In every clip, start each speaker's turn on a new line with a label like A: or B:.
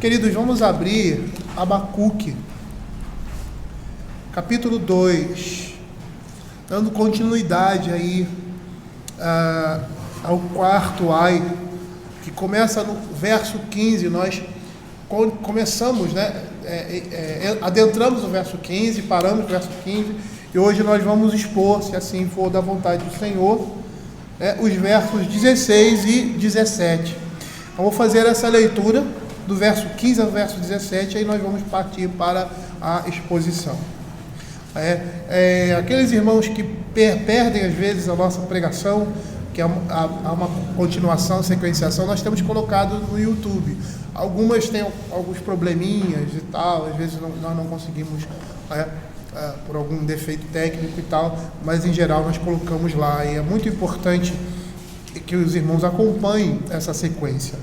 A: Queridos, vamos abrir Abacuque, capítulo 2, dando continuidade aí ao quarto ai, que começa no verso 15. Nós começamos, adentramos o verso 15, paramos no verso 15, e hoje nós vamos expor, se assim for da vontade do Senhor, os versos 16 e 17. Eu vou fazer essa leitura do verso 15 ao verso 17, aí nós vamos partir para a exposição. Aqueles irmãos que perdem às vezes a nossa pregação, que há uma continuação, sequenciação, nós temos colocado no YouTube. Algumas têm alguns probleminhas e tal, às vezes nós não conseguimos, por algum defeito técnico e tal, mas em geral nós colocamos lá, e é muito importante que os irmãos acompanhem essa sequência.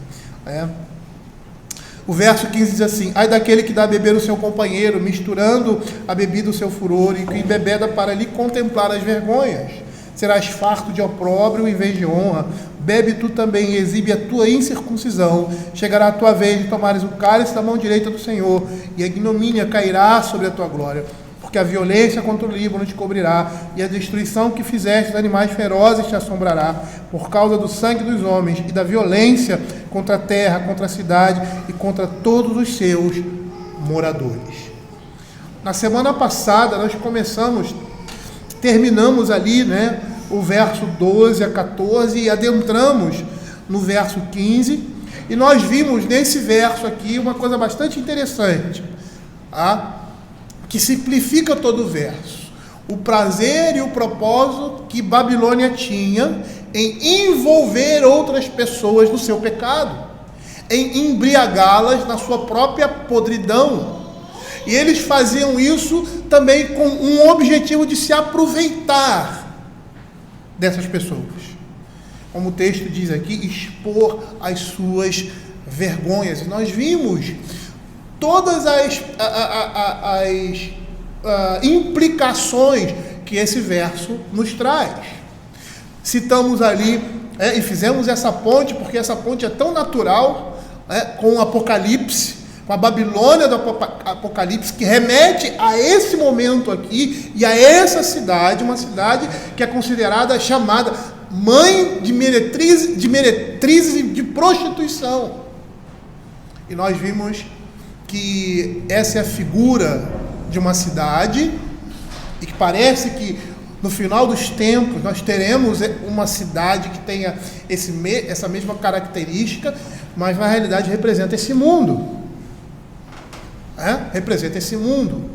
A: O verso 15 diz assim: ai daquele que dá a beber o seu companheiro, misturando a bebida o seu furor, e que embebeda para lhe contemplar as vergonhas. Serás farto de opróbrio em vez de honra. Bebe tu também e exibe a tua incircuncisão. Chegará a tua vez de tomares o cálice da mão direita do Senhor, e a ignomínia cairá sobre a tua glória. Porque a violência contra o Líbano te cobrirá, e a destruição que fizeste dos animais ferozes te assombrará, por causa do sangue dos homens e da violência contra a terra, contra a cidade e contra todos os seus moradores. Na semana passada nós terminamos ali, o verso 12 a 14, e adentramos no verso 15, e nós vimos nesse verso aqui uma coisa bastante interessante, que simplifica todo o verso: o prazer e o propósito que Babilônia tinha em envolver outras pessoas no seu pecado, em embriagá-las na sua própria podridão. E eles faziam isso também com um objetivo de se aproveitar dessas pessoas. Como o texto diz aqui, expor as suas vergonhas. E nós vimos todas as implicações que esse verso nos traz. Citamos ali, e fizemos essa ponte, porque essa ponte é tão natural, com o Apocalipse, com a Babilônia do Apocalipse, que remete a esse momento aqui e a essa cidade, uma cidade que é considerada, chamada mãe de meretrizes de prostituição. E nós vimos que essa é a figura de uma cidade, e que parece que no final dos tempos nós teremos uma cidade que tenha essa mesma característica, mas na realidade representa esse mundo. Representa esse mundo.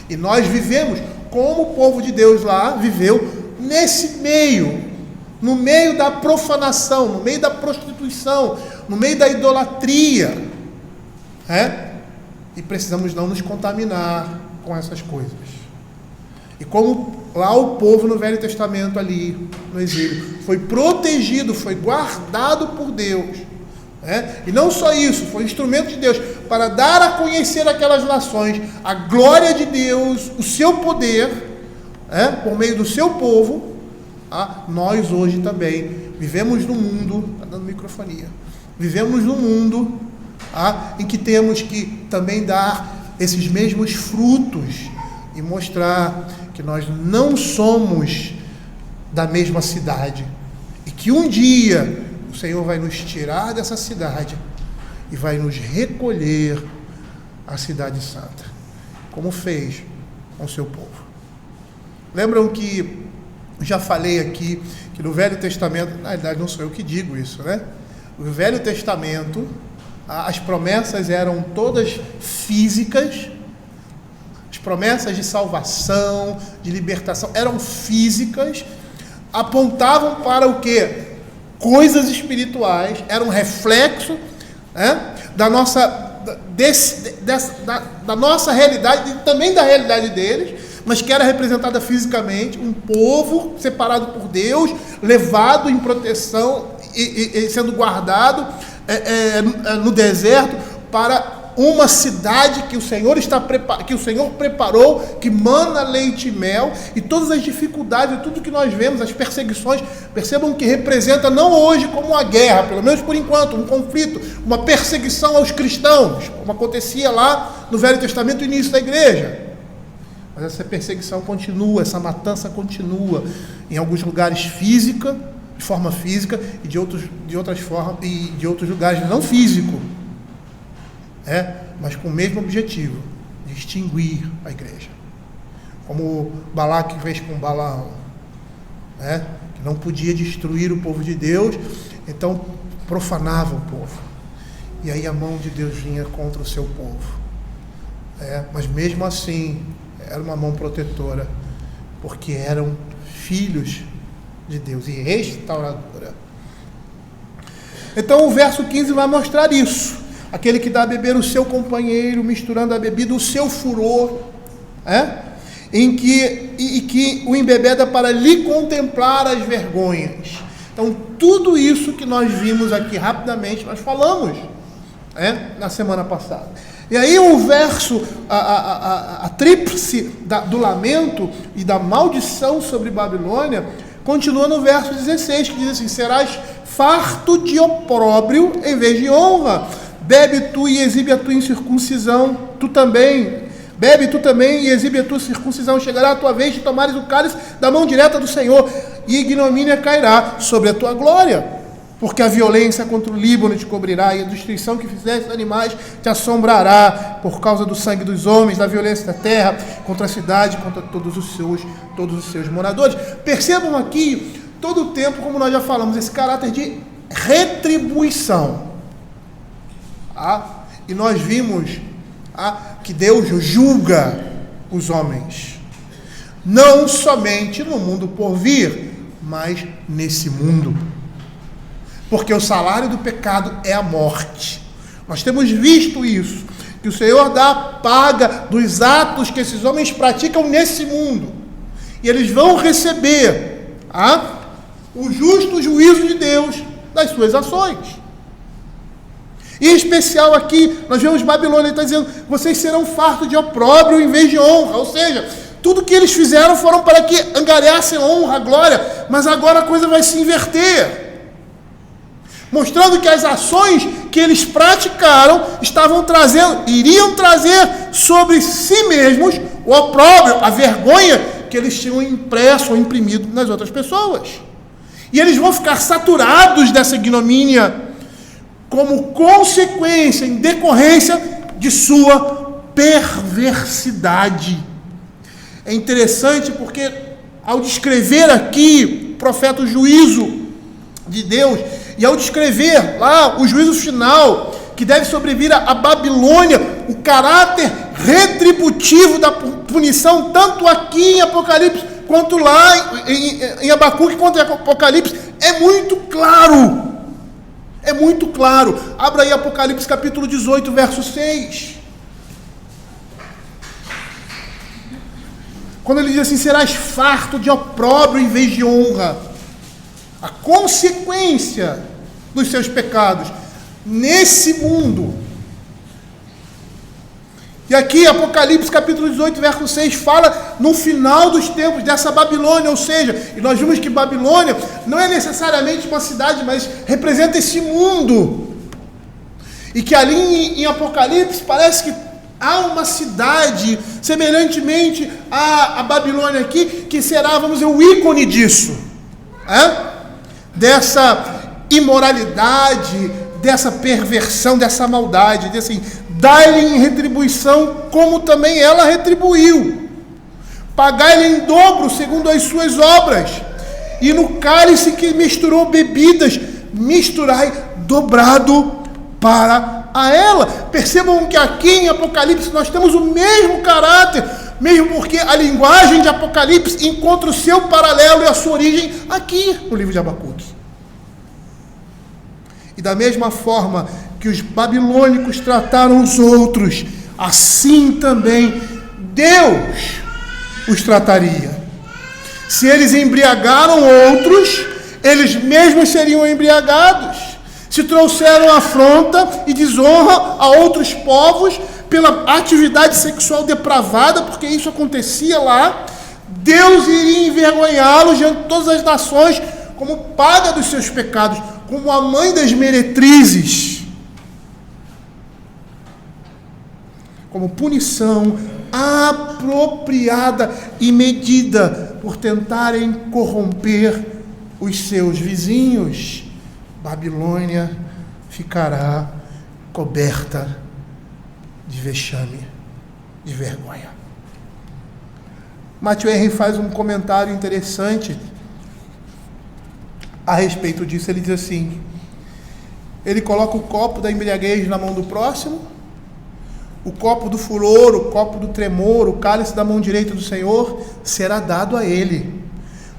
A: E nós vivemos como o povo de Deus lá viveu nesse meio, no meio da profanação, no meio da prostituição, no meio da idolatria. E precisamos não nos contaminar com essas coisas. E como lá o povo no Velho Testamento ali, no exílio, foi protegido, foi guardado por Deus, e não só isso, foi instrumento de Deus para dar a conhecer àquelas nações a glória de Deus, o seu poder, por meio do seu povo. Nós hoje também vivemos num mundo, está dando microfonia, vivemos num mundo em que temos que também dar esses mesmos frutos e mostrar que nós não somos da mesma cidade, e que um dia o Senhor vai nos tirar dessa cidade e vai nos recolher à cidade santa, como fez com o seu povo. Lembram que já falei aqui que no Velho Testamento, na verdade não sou eu que digo isso, No Velho Testamento as promessas eram todas físicas. As promessas de salvação, de libertação, eram físicas, apontavam para o quê? Coisas espirituais, eram reflexo da nossa realidade, e também da realidade deles, mas que era representada fisicamente, um povo separado por Deus, levado em proteção e sendo guardado no deserto para uma cidade que o Senhor preparou, que mana leite e mel, e todas as dificuldades, tudo que nós vemos, as perseguições, percebam que representa não hoje como uma guerra, pelo menos por enquanto, um conflito, uma perseguição aos cristãos, como acontecia lá no Velho Testamento, no início da igreja. Mas essa perseguição continua, essa matança continua, em alguns lugares física, de forma física, e de outras formas, e de outros lugares não físico. Mas com o mesmo objetivo, de extinguir a igreja. Como Balaque fez com Balaão, que não podia destruir o povo de Deus, então profanava o povo. E aí a mão de Deus vinha contra o seu povo. Mas mesmo assim, era uma mão protetora, porque eram filhos de Deus e restauradora. Então o verso 15 vai mostrar isso. Aquele que dá a beber o seu companheiro, misturando a bebida, o seu furor, em que o embebeda para lhe contemplar as vergonhas. Então, tudo isso que nós vimos aqui rapidamente, nós falamos na semana passada. E aí o verso, a tríplice do lamento e da maldição sobre Babilônia, continua no verso 16, que diz assim: serás farto de opróbrio em vez de honra. Bebe tu e exibe a tua incircuncisão, tu também. Bebe tu também e exibe a tua circuncisão. Chegará a tua vez de tomares o cálice da mão direta do Senhor, e ignomínia cairá sobre a tua glória. Porque a violência contra o Líbano te cobrirá, e a destruição que fizeste dos animais te assombrará, por causa do sangue dos homens, da violência da terra, contra a cidade, contra todos os seus moradores. Percebam aqui, todo o tempo, como nós já falamos, esse caráter de retribuição. E nós vimos que Deus julga os homens, não somente no mundo por vir, mas nesse mundo, porque o salário do pecado é a morte. Nós temos visto isso, que o Senhor dá paga dos atos que esses homens praticam nesse mundo, e eles vão receber o justo juízo de Deus das suas ações. E em especial aqui, nós vemos Babilônia, ele está dizendo: vocês serão fartos de opróbrio em vez de honra. Ou seja, tudo que eles fizeram foram para que angariassem honra, glória, mas agora a coisa vai se inverter, mostrando que as ações que eles praticaram iriam trazer sobre si mesmos o opróbrio, a vergonha que eles tinham impresso ou imprimido nas outras pessoas. E eles vão ficar saturados dessa ignomínia, como consequência, em decorrência de sua perversidade. É interessante porque, ao descrever aqui o profeta o juízo de Deus, e ao descrever lá o juízo final, que deve sobrevir a Babilônia, o caráter retributivo da punição, tanto aqui em Apocalipse, quanto lá em Abacuque, quanto em Apocalipse, é muito claro. É muito claro. Abra aí Apocalipse capítulo 18, verso 6. Quando ele diz assim: serás farto de opróbrio em vez de honra. A consequência dos seus pecados nesse mundo. E aqui Apocalipse capítulo 18, verso 6 fala no final dos tempos dessa Babilônia, ou seja, e nós vimos que Babilônia não é necessariamente uma cidade, mas representa esse mundo. E que ali em Apocalipse parece que há uma cidade, semelhantemente à Babilônia aqui, que será, vamos dizer, o ícone disso, dessa imoralidade, dessa perversão, dessa maldade, de assim, dai-lhe em retribuição como também ela retribuiu, pagai-lhe em dobro segundo as suas obras, e no cálice que misturou bebidas, misturai dobrado para a ela. Percebam que aqui em Apocalipse nós temos o mesmo caráter, mesmo porque a linguagem de Apocalipse encontra o seu paralelo e a sua origem aqui no livro de Abacuque. E da mesma forma que os babilônicos trataram os outros, assim também Deus os trataria. Se eles embriagaram outros, eles mesmos seriam embriagados. Se trouxeram afronta e desonra a outros povos pela atividade sexual depravada, porque isso acontecia lá, Deus iria envergonhá-los diante de todas as nações como paga dos seus pecados, como a mãe das meretrizes, como punição apropriada e medida por tentarem corromper os seus vizinhos. Babilônia ficará coberta de vexame, de vergonha. Matthew Henry faz um comentário interessante a respeito disso. Ele diz assim: ele coloca o copo da embriaguez na mão do próximo, o copo do furor, o copo do tremor, o cálice da mão direita do Senhor será dado a ele.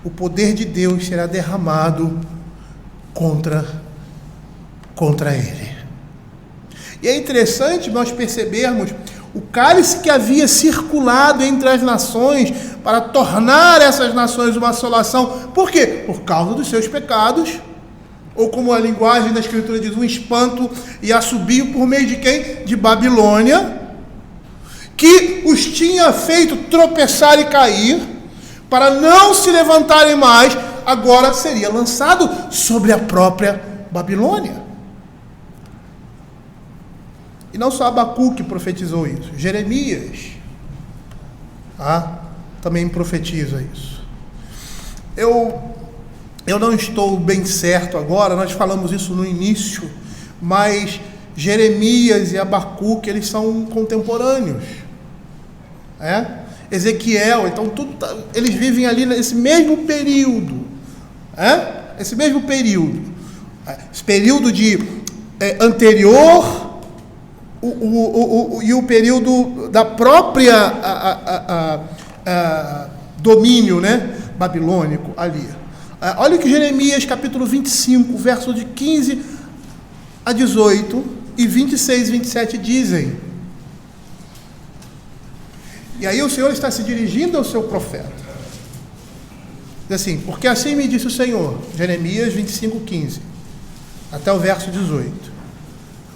A: O poder de Deus será derramado contra ele. E é interessante nós percebermos o cálice que havia circulado entre as nações para tornar essas nações uma assolação. Por quê? Por causa dos seus pecados, ou como a linguagem da Escritura diz, um espanto e assobio por meio de quem? De Babilônia, que os tinha feito tropeçar e cair, para não se levantarem mais, agora seria lançado sobre a própria Babilônia. E não só Abacuque profetizou isso, Jeremias também profetiza isso. Eu não estou bem certo agora, nós falamos isso no início, mas Jeremias e Abacuque, eles são contemporâneos. Ezequiel, então eles vivem ali nesse mesmo período. Esse mesmo período. Esse período de anterior e o período da própria domínio, babilônico ali. Olha o que Jeremias capítulo 25, verso de 15 a 18 e 26 e 27 dizem. E aí o Senhor está se dirigindo ao seu profeta. Diz assim: porque assim me disse o Senhor, Jeremias 25, 15, até o verso 18.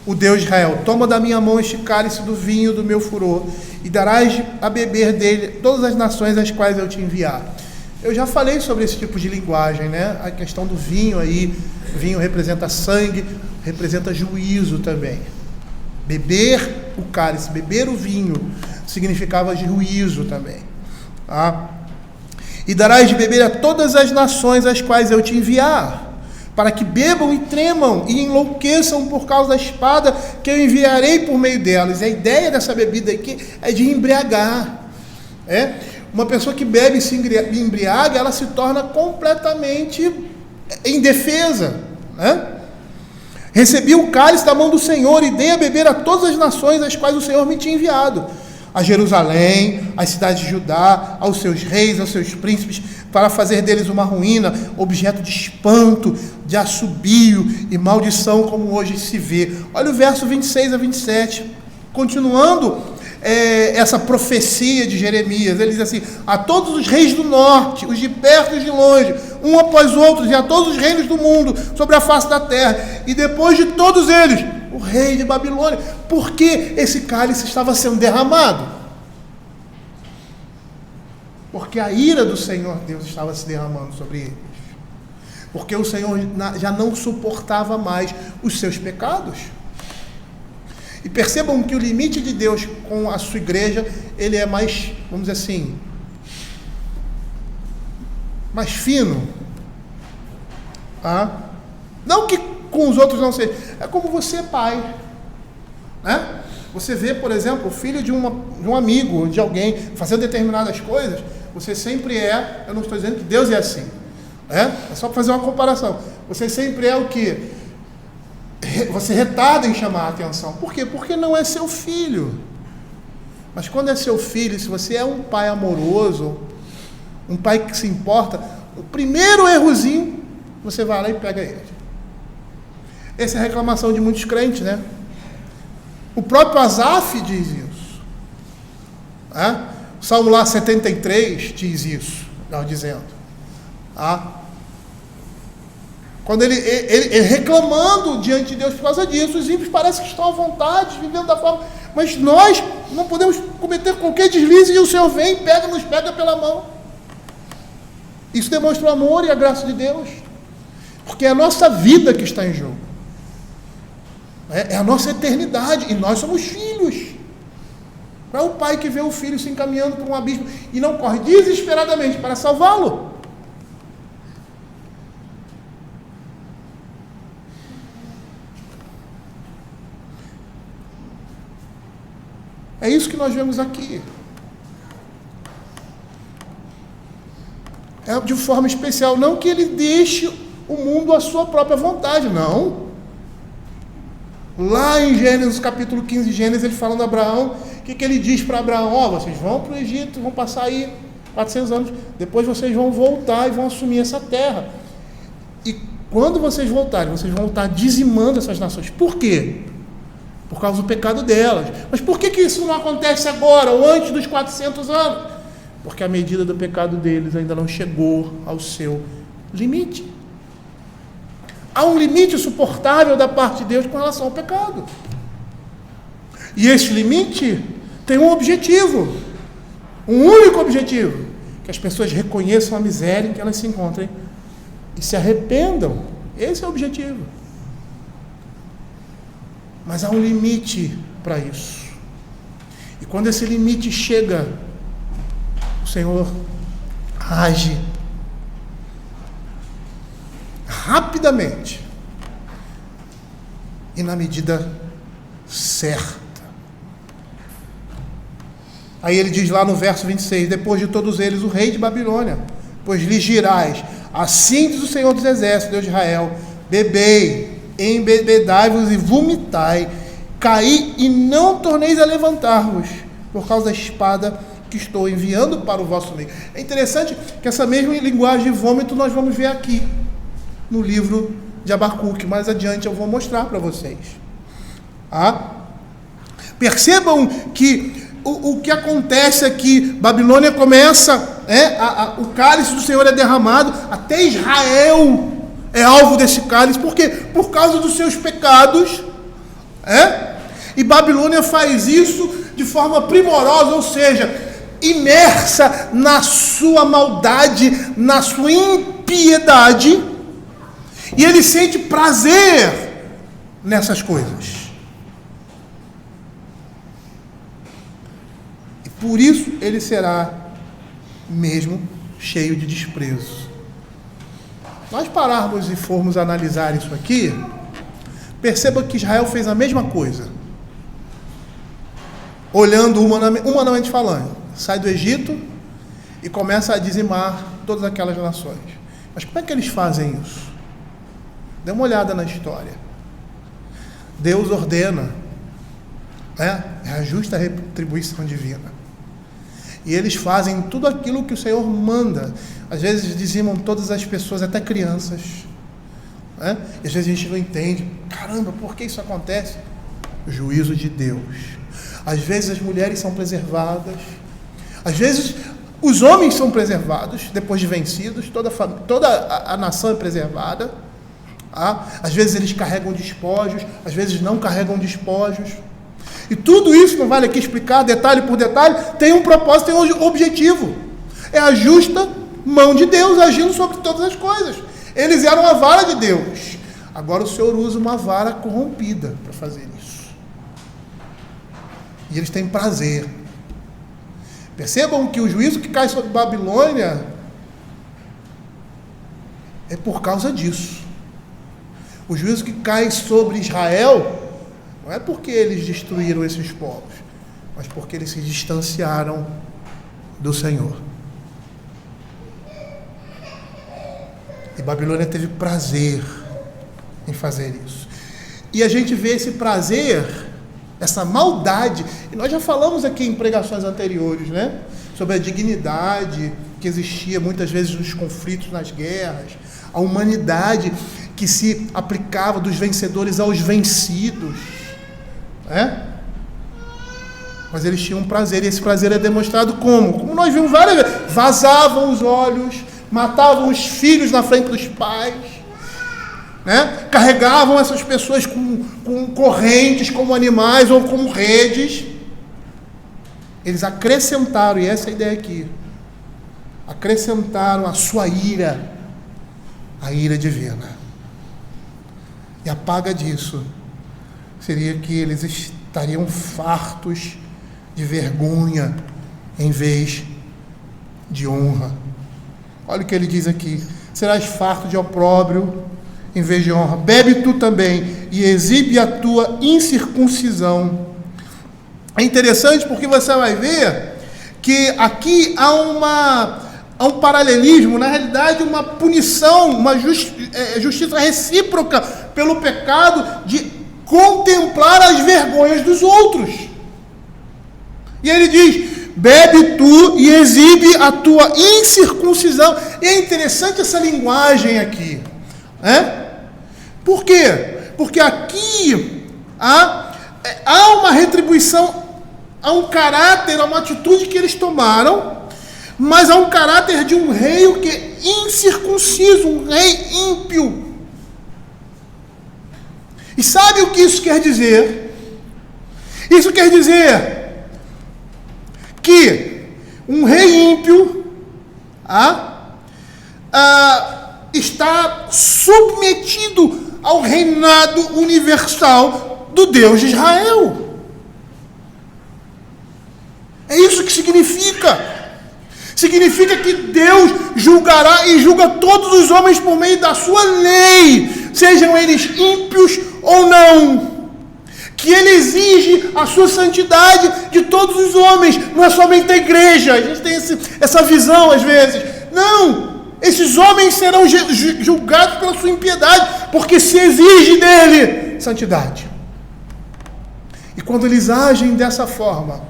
A: O Deus de Israel: toma da minha mão este cálice do vinho do meu furor, e darás a beber dele todas as nações às quais eu te enviar. Eu já falei sobre esse tipo de linguagem, a questão do vinho aí. Vinho representa sangue, representa juízo também. Beber o cálice, beber o vinho, significava juízo também. E darás de beber a todas as nações às quais eu te enviar, para que bebam e tremam e enlouqueçam por causa da espada que eu enviarei por meio delas. A ideia dessa bebida aqui é de embriagar. Uma pessoa que bebe e se embriaga, ela se torna completamente indefesa. Recebi o cálice da mão do Senhor e dei a beber a todas as nações às quais o Senhor me tinha enviado, a Jerusalém, às cidades de Judá, aos seus reis, aos seus príncipes, para fazer deles uma ruína, objeto de espanto, de assobio e maldição, como hoje se vê. Olha o verso 26 a 27, continuando essa profecia de Jeremias. Ele diz assim: a todos os reis do norte, os de perto e os de longe, um após outros, e a todos os reinos do mundo sobre a face da terra, e depois de todos eles, o rei de Babilônia. Por que esse cálice estava sendo derramado? Porque a ira do Senhor Deus estava se derramando sobre eles. Porque o Senhor já não suportava mais os seus pecados. E percebam que o limite de Deus com a sua igreja, ele é mais, vamos dizer assim, mais fino. Não que com os outros não seja. É como você, pai. Você vê, por exemplo, o filho de um amigo, de alguém, fazendo determinadas coisas, você sempre eu não estou dizendo que Deus é assim. É só para fazer uma comparação. Você sempre é o quê? Você retarda em chamar a atenção. Por quê? Porque não é seu filho. Mas quando é seu filho, se você é um pai amoroso, um pai que se importa, o primeiro errozinho, você vai lá e pega ele. Essa é a reclamação de muitos crentes, O próprio Asaf diz isso. O Salmo lá 73 diz isso, dizendo. Quando ele reclamando diante de Deus por causa disso, os ímpios parecem que estão à vontade, vivendo da forma... Mas nós não podemos cometer qualquer deslize e o Senhor vem e nos pega pela mão. Isso demonstra o amor e a graça de Deus. Porque é a nossa vida que está em jogo. É a nossa eternidade. E nós somos filhos. Qual é o pai que vê o filho se encaminhando por um abismo e não corre desesperadamente para salvá-lo? É isso que nós vemos aqui. É de forma especial. Não que ele deixe o mundo à sua própria vontade, não. Lá em Gênesis, capítulo 15 de Gênesis, ele falando a Abraão, o que ele diz para Abraão? Vocês vão para o Egito, vão passar aí 400 anos, depois vocês vão voltar e vão assumir essa terra. E quando vocês voltarem, vocês vão estar dizimando essas nações. Por quê? Por causa do pecado delas. Mas por que isso não acontece agora, ou antes dos 400 anos? Porque a medida do pecado deles ainda não chegou ao seu limite. Há um limite suportável da parte de Deus com relação ao pecado. E esse limite tem um objetivo. Um único objetivo. Que as pessoas reconheçam a miséria em que elas se encontrem e se arrependam. Esse é o objetivo. Mas há um limite para isso. E quando esse limite chega, o Senhor age rapidamente e na medida certa. Aí ele diz lá no verso 26, depois de todos eles o rei de Babilônia, pois lhes dirás, assim diz o Senhor dos Exércitos, Deus de Israel, bebei, embebedai-vos e vomitai, caí e não torneis a levantar-vos, por causa da espada que estou enviando para o vosso meio. É interessante que essa mesma linguagem de vômito nós vamos ver aqui, no livro de Abacuque. Mais adiante eu vou mostrar para vocês. Percebam que o que acontece aqui, Babilônia começa, o cálice do Senhor é derramado, até Israel é alvo desse cálice. Por quê? Por causa dos seus pecados. E Babilônia faz isso de forma primorosa, ou seja, imersa na sua maldade, na sua impiedade, e ele sente prazer nessas coisas. E por isso ele será mesmo cheio de desprezo. Nós pararmos e formos analisar isso aqui, perceba que Israel fez a mesma coisa. Olhando humanamente falando, sai do Egito e começa a dizimar todas aquelas nações. Mas como é que eles fazem isso? Dê uma olhada na história. Deus ordena, é a justa retribuição divina. E eles fazem tudo aquilo que o Senhor manda. Às vezes dizimam todas as pessoas, até crianças. E às vezes a gente não entende. Caramba, por que isso acontece? O juízo de Deus. Às vezes as mulheres são preservadas. Às vezes os homens são preservados depois de vencidos. Toda a nação é preservada. Às vezes eles carregam despojos, às vezes não carregam despojos. E tudo isso, não vale aqui explicar detalhe por detalhe, tem um propósito, tem um objetivo. É a justa mão de Deus agindo sobre todas as coisas. Eles eram a vara de Deus. Agora o Senhor usa uma vara corrompida para fazer isso. E eles têm prazer. Percebam que o juízo que cai sobre Babilônia é por causa disso. O juízo que cai sobre Israel não é porque eles destruíram esses povos, mas porque eles se distanciaram do Senhor. E Babilônia teve prazer em fazer isso. E a gente vê esse prazer, essa maldade, e nós já falamos aqui em pregações anteriores, sobre a dignidade que existia muitas vezes nos conflitos, nas guerras, a humanidade que se aplicava dos vencedores aos vencidos. Mas eles tinham um prazer, e esse prazer é demonstrado como nós vimos várias vezes, vazavam os olhos, matavam os filhos na frente dos pais, né? Carregavam essas pessoas com correntes, como animais ou como redes. Eles acrescentaram, e essa é a ideia aqui, acrescentaram a sua ira, a ira divina. E a paga disso seria que eles estariam fartos de vergonha em vez de honra. Olha o que ele diz aqui: serás farto de opróbrio em vez de honra. Bebe tu também e exibe a tua incircuncisão. É interessante porque você vai ver que aqui há um paralelismo, na realidade uma punição, uma justiça recíproca pelo pecado de contemplar as vergonhas dos outros. E ele diz: bebe tu e exibe a tua incircuncisão. E é interessante essa linguagem aqui, né? Por quê? Porque aqui há uma retribuição, há um caráter, há uma atitude que eles tomaram, mas há um caráter de um rei que é incircunciso, um rei ímpio. E sabe o que isso quer dizer? Isso quer dizer que um rei ímpio está submetido ao reinado universal do Deus de Israel. É isso que significa. Significa que Deus julgará e julga todos os homens por meio da sua lei, sejam eles ímpios ou não. Que Ele exige a sua santidade de todos os homens, não é somente da igreja. A gente tem essa visão às vezes. Não! Esses homens serão julgados pela sua impiedade, porque se exige dele santidade. E quando eles agem dessa forma,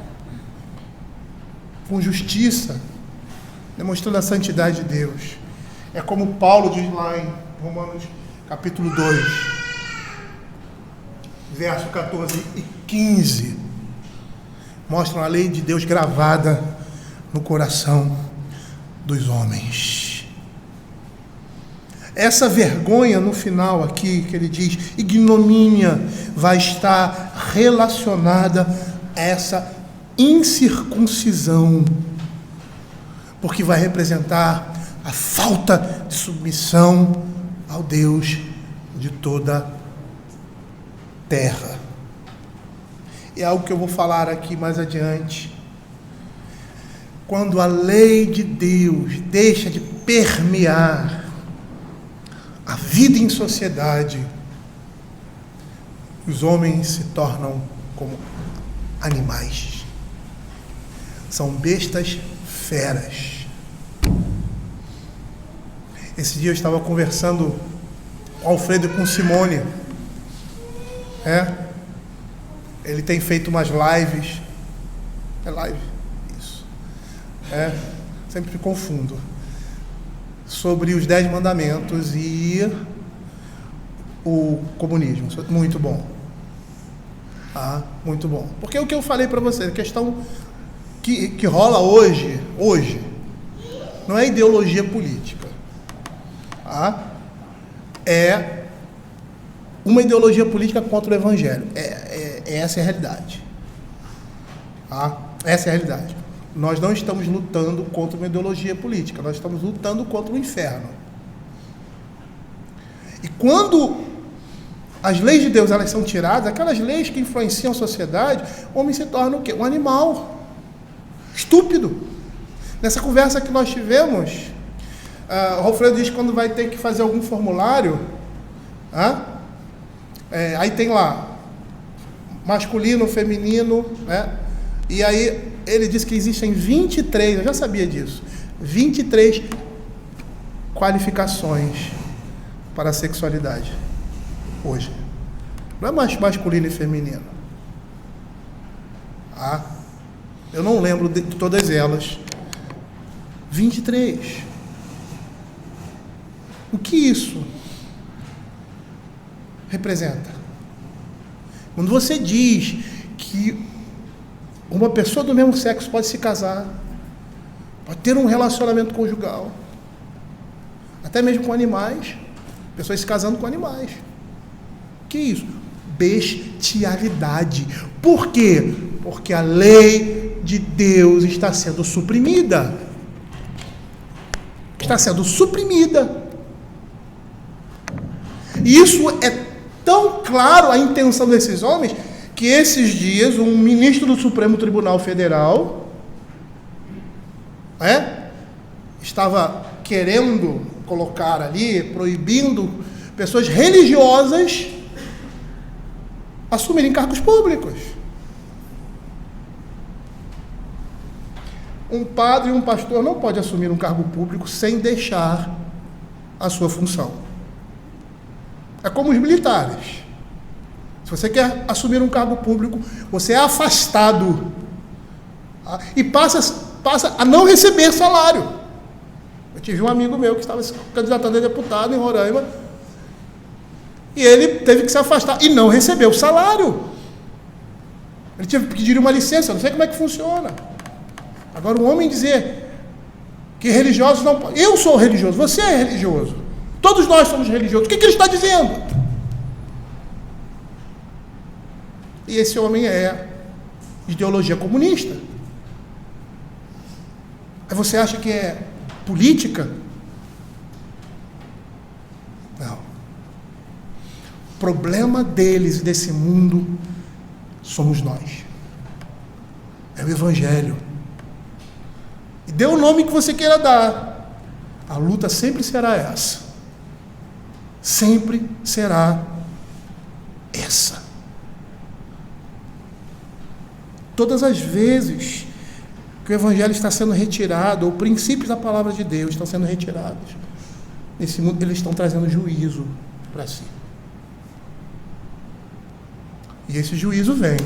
A: com justiça, demonstrando a santidade de Deus, é como Paulo diz lá em Romanos capítulo 2, verso 14 e 15, mostram a lei de Deus gravada no coração dos homens. Essa vergonha no final aqui, que ele diz, ignomínia, vai estar relacionada a essa incircuncisão, porque vai representar a falta de submissão ao Deus de toda a terra. É algo que eu vou falar aqui mais adiante. Quando a lei de Deus deixa de permear a vida em sociedade, os homens se tornam como animais. São bestas feras. Esse dia eu estava conversando com Alfredo e com Simone. Ele tem feito umas lives. É live? Isso. Sempre me confundo. Sobre os 10 mandamentos e o comunismo. Muito bom. Muito bom. Porque o que eu falei para você, a questão que rola hoje, não é ideologia política. É uma ideologia política contra o Evangelho. Essa é a realidade. Essa é a realidade. Nós não estamos lutando contra uma ideologia política, nós estamos lutando contra o inferno. E quando as leis de Deus elas são tiradas, aquelas leis que influenciam a sociedade, o homem se torna o quê? Um animal. Estúpido. Nessa conversa que nós tivemos, o Alfredo diz que quando vai ter que fazer algum formulário, aí tem lá masculino, feminino, né? E aí ele disse que existem 23, eu já sabia disso, 23 qualificações para a sexualidade hoje. Não é mais masculino e feminino. Eu não lembro de todas elas. 23. O que isso representa? Quando você diz que uma pessoa do mesmo sexo pode se casar, pode ter um relacionamento conjugal, até mesmo com animais, Pessoas se casando com animais. Que isso? Bestialidade. Por quê? Porque a lei de Deus está sendo suprimida. Está sendo suprimida. E isso é tão claro, a intenção desses homens, que esses dias um ministro do Supremo Tribunal Federal estava querendo colocar ali, proibindo pessoas religiosas assumirem cargos públicos. Um padre e um pastor não pode assumir um cargo público sem deixar a sua função. É como os militares. Se você quer assumir um cargo público, você é afastado e passa a não receber salário. Eu tive um amigo meu que estava se candidatando a deputado em Roraima e ele teve que se afastar e não recebeu salário. Ele teve que pedir uma licença, não sei como é que funciona. Agora, um homem dizer que religiosos não podem... Eu sou religioso, você é religioso. Todos nós somos religiosos. O que ele está dizendo? E esse homem é de ideologia comunista. Aí você acha que é política? Não. O problema deles e desse mundo somos nós. É o Evangelho. E dê o nome que você queira dar. A luta sempre será essa. Sempre será essa. Todas as vezes que o Evangelho está sendo retirado, ou princípios da palavra de Deus estão sendo retirados, nesse mundo, eles estão trazendo juízo para si. E esse juízo vem.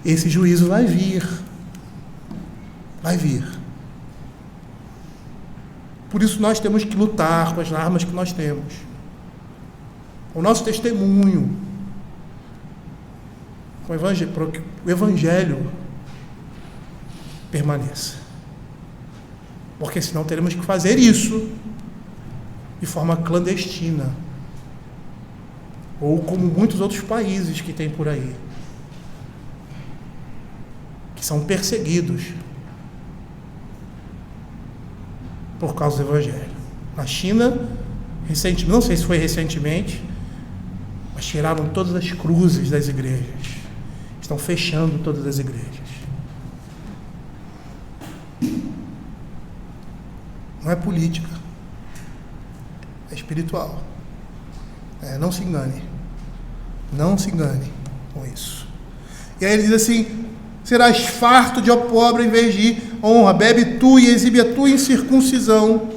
A: Esse juízo vai vir. Vai vir. Por isso nós temos que lutar com as armas que nós temos. O nosso testemunho. Com o Evangelho permaneça. Porque senão teremos que fazer isso de forma clandestina. Ou como muitos outros países que tem por aí. Que são perseguidos por causa do Evangelho. Na China, recentemente, não sei se foi recentemente, mas tiraram todas as cruzes das igrejas. Estão fechando todas as igrejas. Não é política. É espiritual. Não se engane. Não se engane com isso. E aí ele diz assim: serás farto de opróbrio em vez de honra, bebe tu e exibe a tua incircuncisão.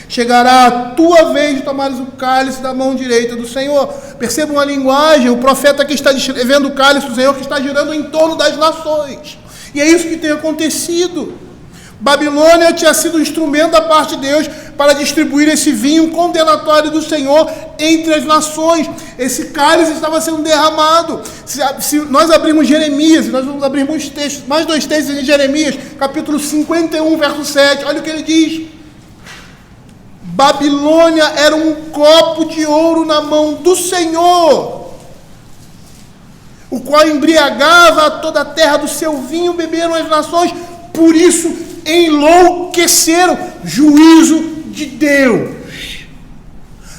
A: Chegará a tua vez de tomares o cálice da mão direita do Senhor. Percebam a linguagem, o profeta que está descrevendo o cálice do Senhor que está girando em torno das nações. E é isso que tem acontecido. Babilônia tinha sido um instrumento da parte de Deus para distribuir esse vinho condenatório do Senhor entre as nações. Esse cálice estava sendo derramado. Se nós abrimos Jeremias, e nós vamos abrir muitos textos, mais 2 textos em Jeremias, capítulo 51, verso 7, olha o que ele diz. Babilônia era um copo de ouro na mão do Senhor, o qual embriagava a toda a terra do seu vinho, beberam as nações, por isso enlouqueceram. Juízo de Deus.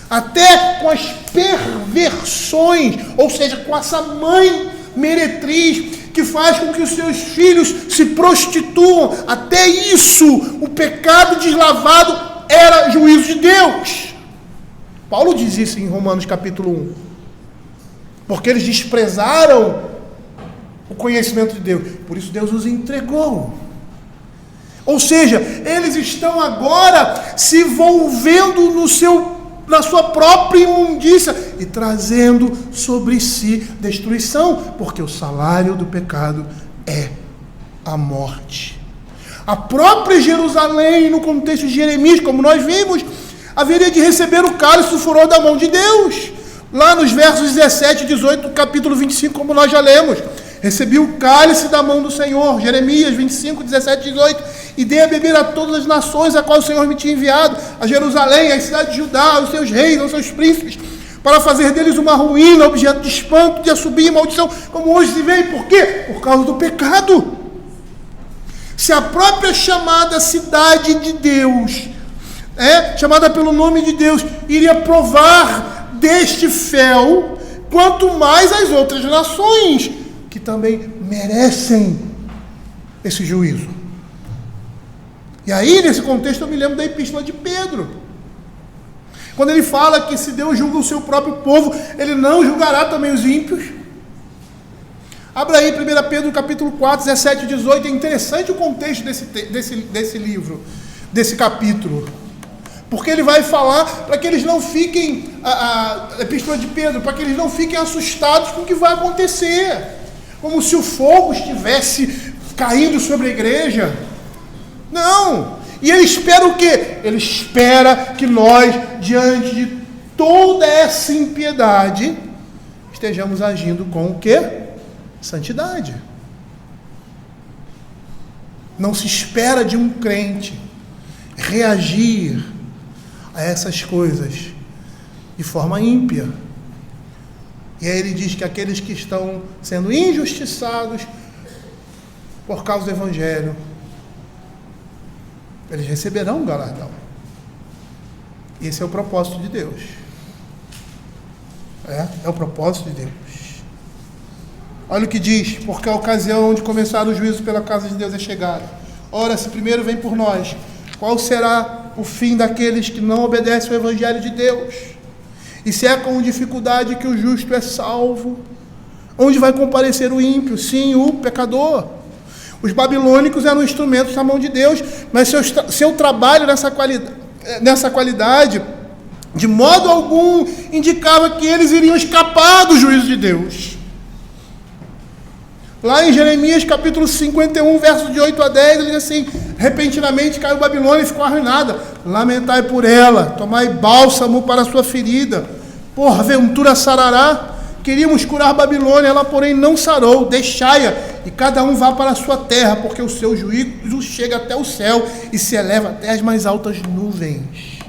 A: Até com as perversões, ou seja, com essa mãe meretriz que faz com que os seus filhos se prostituam, até isso, o pecado deslavado era juízo de Deus. Paulo diz isso em Romanos capítulo 1. Porque eles desprezaram o conhecimento de Deus. Por isso Deus os entregou. Ou seja, eles estão agora se envolvendo na sua própria imundícia e trazendo sobre si destruição, porque o salário do pecado é a morte. A própria Jerusalém, no contexto de Jeremias, como nós vimos, haveria de receber o cálice do furor da mão de Deus. Lá nos versos 17 e 18 do capítulo 25, como nós já lemos. Recebi o cálice da mão do Senhor, Jeremias 25, 17 e 18. e dei a beber a todas as nações a qual o Senhor me tinha enviado, a Jerusalém, a cidade de Judá, aos seus reis, aos seus príncipes, para fazer deles uma ruína, objeto de espanto, de assobio e maldição, como hoje se vê. Por quê? Por causa do pecado. Se a própria chamada cidade de Deus, chamada pelo nome de Deus, iria provar deste fel, quanto mais as outras nações, que também merecem esse juízo. E aí, nesse contexto, eu me lembro da epístola de Pedro, quando ele fala que se Deus julga o seu próprio povo, ele não julgará também os ímpios. Abra aí 1 Pedro capítulo 4, 17 e 18, é interessante o contexto desse livro, desse capítulo, porque ele vai falar para que eles não fiquem, a epístola de Pedro, para que eles não fiquem assustados com o que vai acontecer, como se o fogo estivesse caindo sobre a igreja. Não! E ele espera o quê? Ele espera que nós, diante de toda essa impiedade, estejamos agindo com o quê? Santidade. Não se espera de um crente reagir a essas coisas de forma ímpia. E aí ele diz que aqueles que estão sendo injustiçados por causa do Evangelho, eles receberão um galardão. Esse é o propósito de Deus. É o propósito de Deus. Olha o que diz: porque a ocasião de começar o juízo pela casa de Deus é chegada. Ora, se primeiro vem por nós, qual será o fim daqueles que não obedecem ao Evangelho de Deus? E se é com dificuldade que o justo é salvo, onde vai comparecer o ímpio? Sim, o pecador. Os babilônicos eram instrumentos na mão de Deus, mas seu trabalho nessa qualidade, de modo algum, indicava que eles iriam escapar do juízo de Deus. Lá em Jeremias capítulo 51, versos de 8 a 10, ele diz assim: repentinamente caiu Babilônia e ficou arruinada. Lamentai por ela, tomai bálsamo para a sua ferida. Porventura sarará? Queríamos curar Babilônia, ela porém não sarou. Deixai-a, e cada um vá para a sua terra, porque o seu juízo chega até o céu e se eleva até as mais altas nuvens.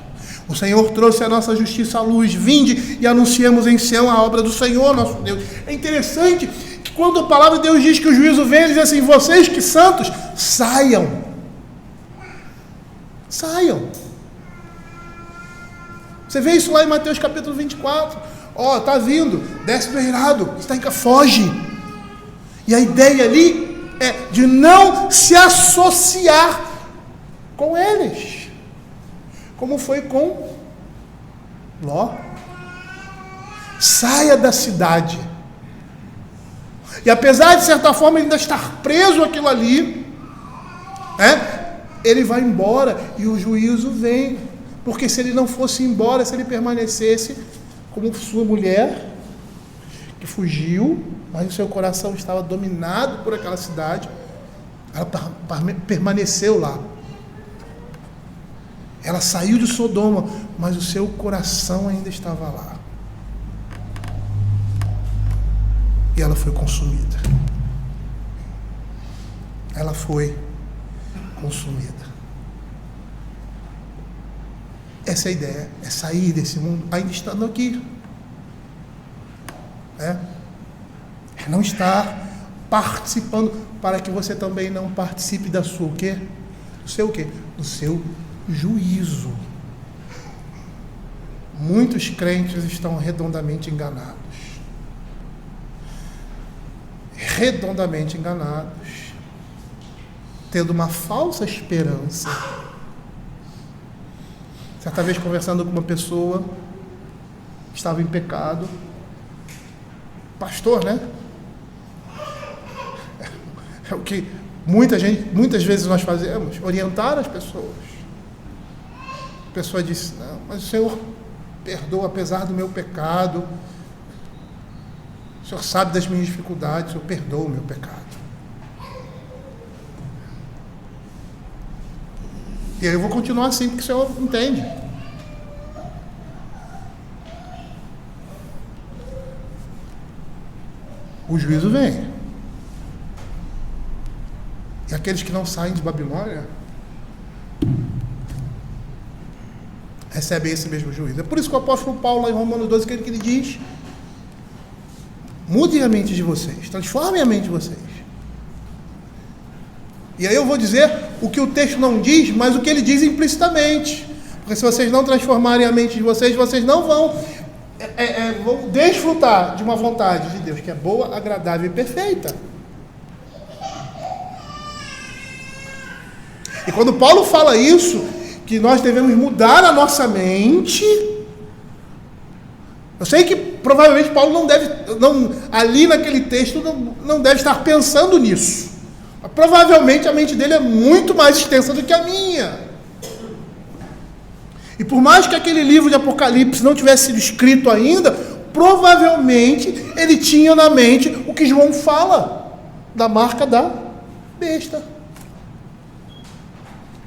A: O Senhor trouxe a nossa justiça à luz. Vinde e anunciemos em Sião a obra do Senhor nosso Deus. É interessante que quando a palavra de Deus diz que o juízo vem, ele diz assim: vocês que santos, saiam. Saiam. Você vê isso lá em Mateus capítulo 24. Está vindo, desce do eirado, está em cá, foge. E a ideia ali é de não se associar com eles, como foi com Ló. Saia da cidade. E apesar de certa forma ele ainda estar preso àquilo ali, ele vai embora e o juízo vem. Porque se ele não fosse embora, se ele permanecesse como sua mulher, que fugiu, mas o seu coração estava dominado por aquela cidade, ela permaneceu lá. Ela saiu de Sodoma, mas o seu coração ainda estava lá. E ela foi consumida. Ela foi consumida. Essa é a ideia, é sair desse mundo ainda estando aqui. É não estar participando, para que você também não participe da sua o quê? Do seu o quê? Do seu juízo. Muitos crentes estão redondamente enganados. Redondamente enganados. Tendo uma falsa esperança. Certa vez, conversando com uma pessoa, estava em pecado. Pastor, né? É o que muitas vezes nós fazemos, orientar as pessoas. A pessoa disse: não, mas o Senhor perdoa apesar do meu pecado. O Senhor sabe das minhas dificuldades, o Senhor perdoa o meu pecado. E aí eu vou continuar assim, porque o Senhor entende. O juízo vem. E aqueles que não saem de Babilônia recebem esse mesmo juízo. É por isso que o apóstolo Paulo, lá em Romanos 12, que ele diz: mudem a mente de vocês, transformem a mente de vocês. E aí eu vou dizer o que o texto não diz, mas o que ele diz implicitamente. Porque se vocês não transformarem a mente de vocês, vocês não vão desfrutar de uma vontade de Deus que é boa, agradável e perfeita. E quando Paulo fala isso, que nós devemos mudar a nossa mente, eu sei que provavelmente Paulo ali naquele texto não deve estar pensando nisso. Mas provavelmente a mente dele é muito mais extensa do que a minha. E por mais que aquele livro de Apocalipse não tivesse sido escrito ainda, provavelmente ele tinha na mente o que João fala da marca da besta.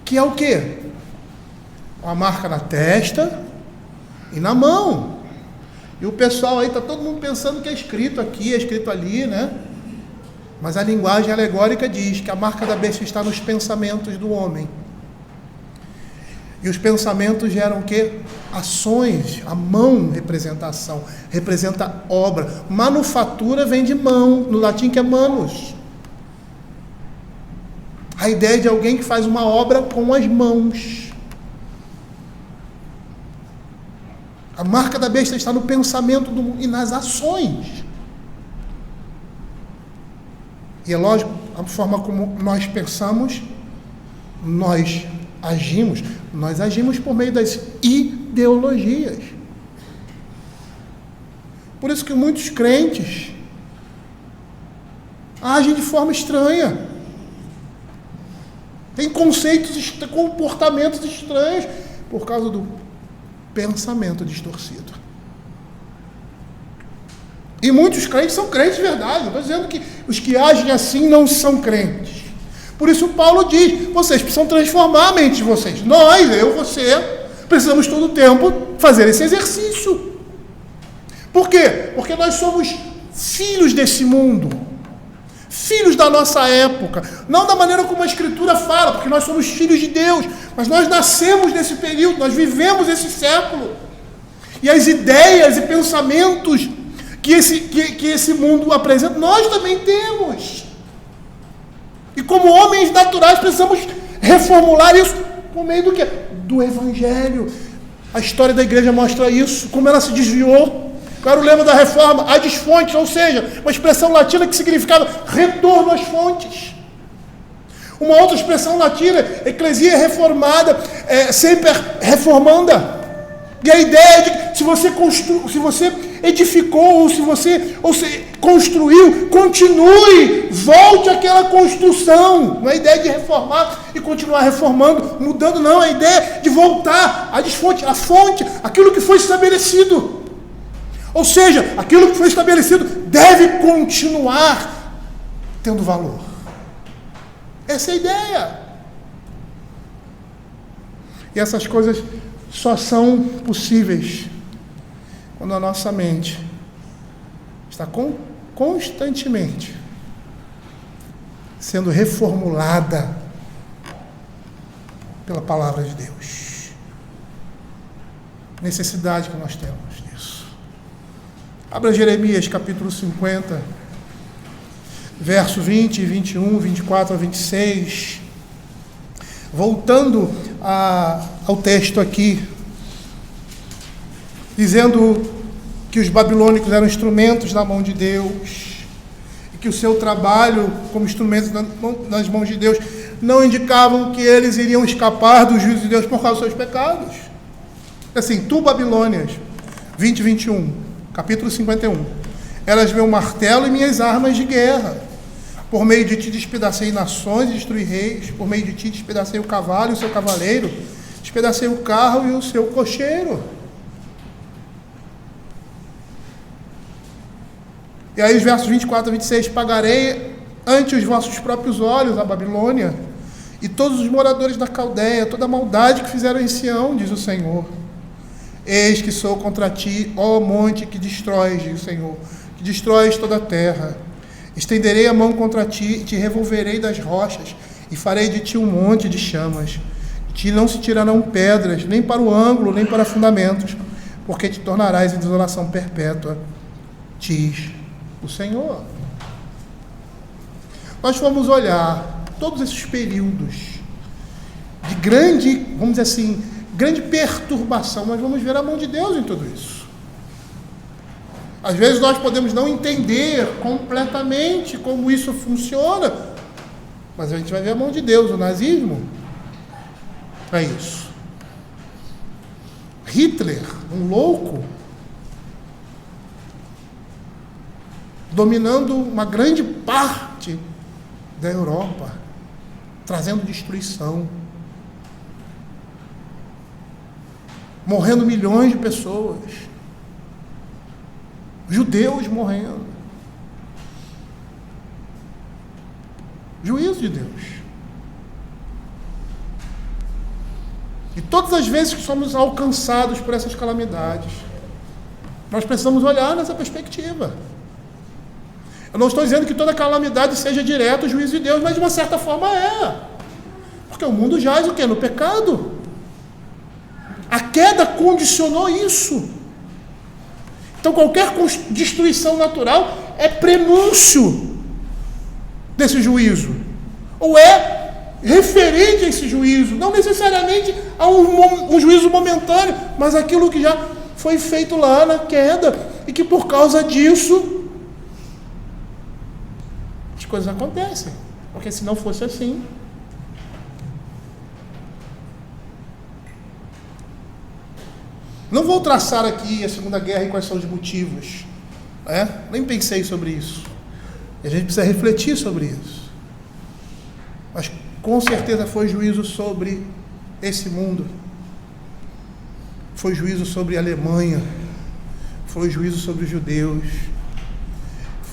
A: Que é o quê? Uma marca na testa e na mão. E o pessoal aí, está todo mundo pensando que é escrito aqui, é escrito ali, né? Mas a linguagem alegórica diz que a marca da besta está nos pensamentos do homem. E os pensamentos geram o quê? Ações. A mão representa ação, representa obra. Manufatura vem de mão, no latim que é manus. A ideia de alguém que faz uma obra com as mãos. A marca da besta está no pensamento e nas ações. E é lógico, a forma como nós pensamos, nós agimos por meio das ideologias. Por isso que muitos crentes agem de forma estranha. Tem comportamentos estranhos por causa do pensamento distorcido. E muitos crentes são crentes de verdade. Não estou dizendo que os que agem assim não são crentes. Por isso Paulo diz: vocês precisam transformar a mente de vocês. Nós, eu, você, precisamos todo o tempo fazer esse exercício. Por quê? Porque nós somos filhos desse mundo. Filhos da nossa época. Não da maneira como a Escritura fala, porque nós somos filhos de Deus. Mas nós nascemos nesse período, nós vivemos esse século. E as ideias e pensamentos que esse mundo apresenta, nós também temos. E como homens naturais precisamos reformular isso por meio do quê? Do Evangelho. A história da igreja mostra isso, como ela se desviou. Qual era o lema da reforma? Ad fontes, ou seja, uma expressão latina que significava retorno às fontes. Uma outra expressão latina, eclesia reformada, sempre reformanda. E a ideia de que se você edificou, ou se você construiu, continue, volte àquela construção. Não é a ideia de reformar e continuar reformando, mudando, não. É a ideia de voltar à fonte, aquilo que foi estabelecido. Ou seja, aquilo que foi estabelecido deve continuar tendo valor. Essa é a ideia. E essas coisas só são possíveis quando a nossa mente está constantemente sendo reformulada pela palavra de Deus. Necessidade que nós temos disso. Abra Jeremias capítulo 50, verso 20, 21, 24 a 26. Voltando ao texto aqui, dizendo que os babilônicos eram instrumentos na mão de Deus, e que o seu trabalho como instrumentos nas mãos de Deus não indicavam que eles iriam escapar do juízo de Deus por causa dos seus pecados. Assim, tu, Babilônias, 20 e 21, capítulo 51, eras meu martelo e minhas armas de guerra. Por meio de ti despedacei nações e destruí reis. Por meio de ti despedacei o cavalo e o seu cavaleiro. Despedacei o carro e o seu cocheiro. E aí os versos 24 a 26. Pagarei ante os vossos próprios olhos a Babilônia e todos os moradores da Caldeia, toda a maldade que fizeram em Sião, diz o Senhor. Eis que sou contra ti, ó monte que destróis, diz o Senhor, que destróis toda a terra. Estenderei a mão contra ti e te revolverei das rochas, e farei de ti um monte de chamas. Ti não se tirarão pedras, nem para o ângulo, nem para fundamentos, porque te tornarás em desolação perpétua, diz o Senhor. Nós vamos olhar todos esses períodos de grande, vamos dizer assim, grande perturbação, nós vamos ver a mão de Deus em tudo isso. Às vezes nós podemos não entender completamente como isso funciona, mas a gente vai ver a mão de Deus. O nazismo é isso. Hitler, um louco, dominando uma grande parte da Europa, trazendo destruição, morrendo milhões de pessoas, judeus morrendo. Juízo de Deus. E todas as vezes que somos alcançados por essas calamidades, nós precisamos olhar nessa perspectiva. Eu não estou dizendo que toda calamidade seja direto o juízo de Deus, mas de uma certa forma é. Porque o mundo jaz o quê? No pecado. A queda condicionou isso. Então qualquer destruição natural é prenúncio desse juízo. Ou é referente a esse juízo. Não necessariamente a um juízo momentâneo, mas aquilo que já foi feito lá na queda. E que por causa disso as coisas acontecem. Porque se não fosse assim, não vou traçar aqui a Segunda Guerra e quais são os motivos. Nem pensei sobre isso. E a gente precisa refletir sobre isso. Mas com certeza foi juízo sobre esse mundo. Foi juízo sobre a Alemanha. Foi juízo sobre os judeus.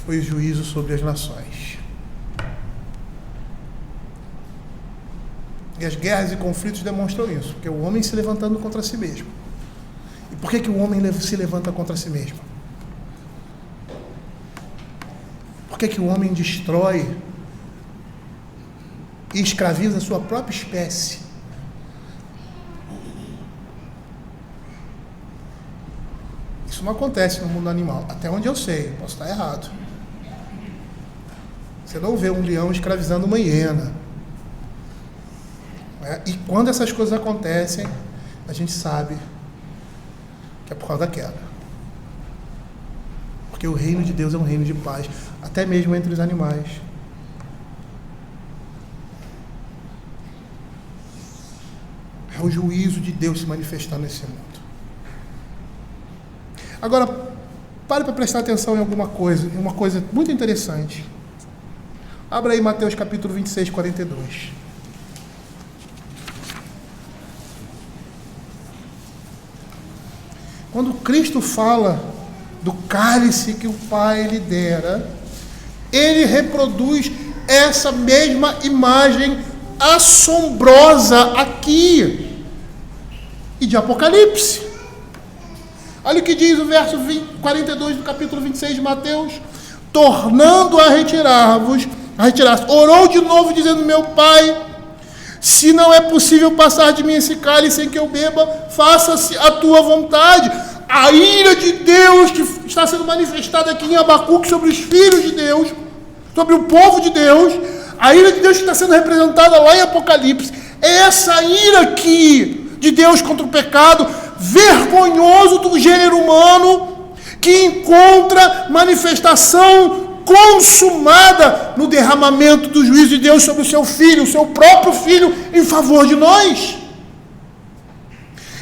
A: Foi juízo sobre as nações. E as guerras e conflitos demonstram isso. Porque o homem se levantando contra si mesmo. E por que o homem se levanta contra si mesmo? Por que o homem destrói e escraviza a sua própria espécie? Isso não acontece no mundo animal, até onde eu sei, posso estar errado. Você não vê um leão escravizando uma hiena. E quando essas coisas acontecem, a gente sabe que é por causa da queda. Porque o reino de Deus é um reino de paz, até mesmo entre os animais. É o juízo de Deus se manifestando nesse mundo. Agora, pare para prestar atenção em uma coisa muito interessante. Abra aí Mateus capítulo 26, 42. Quando Cristo fala do cálice que o Pai lhe dera, ele reproduz essa mesma imagem assombrosa aqui e de Apocalipse. Olha o que diz o verso 42 do capítulo 26 de Mateus: tornando a retirar-se, orou de novo dizendo: meu Pai, se não é possível passar de mim esse cálice sem que eu beba, faça-se a tua vontade. A ira de Deus que está sendo manifestada aqui em Abacuque sobre os filhos de Deus, sobre o povo de Deus, a ira de Deus que está sendo representada lá em Apocalipse, é essa ira aqui de Deus contra o pecado, vergonhoso do gênero humano, que encontra manifestação consumada no derramamento do juízo de Deus sobre o seu filho, o seu próprio filho, em favor de nós.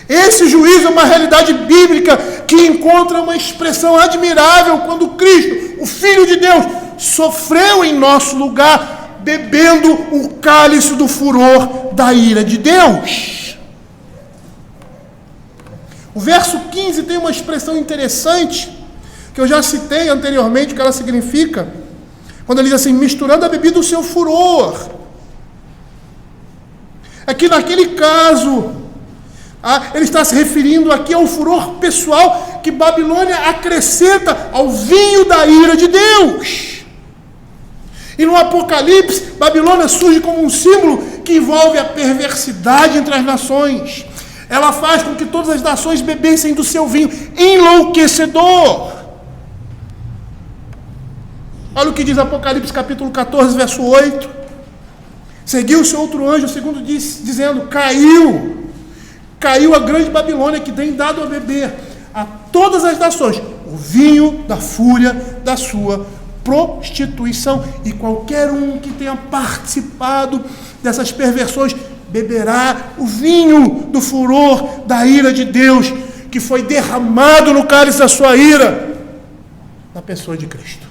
A: Esse juízo é uma realidade bíblica que encontra uma expressão admirável quando Cristo, o Filho de Deus, sofreu em nosso lugar, bebendo o cálice do furor da ira de Deus. O verso 15 tem uma expressão interessante, que eu já citei anteriormente, o que ela significa, quando ele diz assim: misturando a bebida o seu furor. É que naquele caso, ele está se referindo aqui ao furor pessoal que Babilônia acrescenta ao vinho da ira de Deus. E no Apocalipse, Babilônia surge como um símbolo que envolve a perversidade entre as nações. Ela faz com que todas as nações bebessem do seu vinho enlouquecedor. Olha o que diz Apocalipse capítulo 14, verso 8. Seguiu-se outro anjo, segundo dizendo, caiu a grande Babilônia, que tem dado a beber a todas as nações o vinho da fúria da sua prostituição. E qualquer um que tenha participado dessas perversões beberá o vinho do furor da ira de Deus, que foi derramado no cálice da sua ira, na pessoa de Cristo.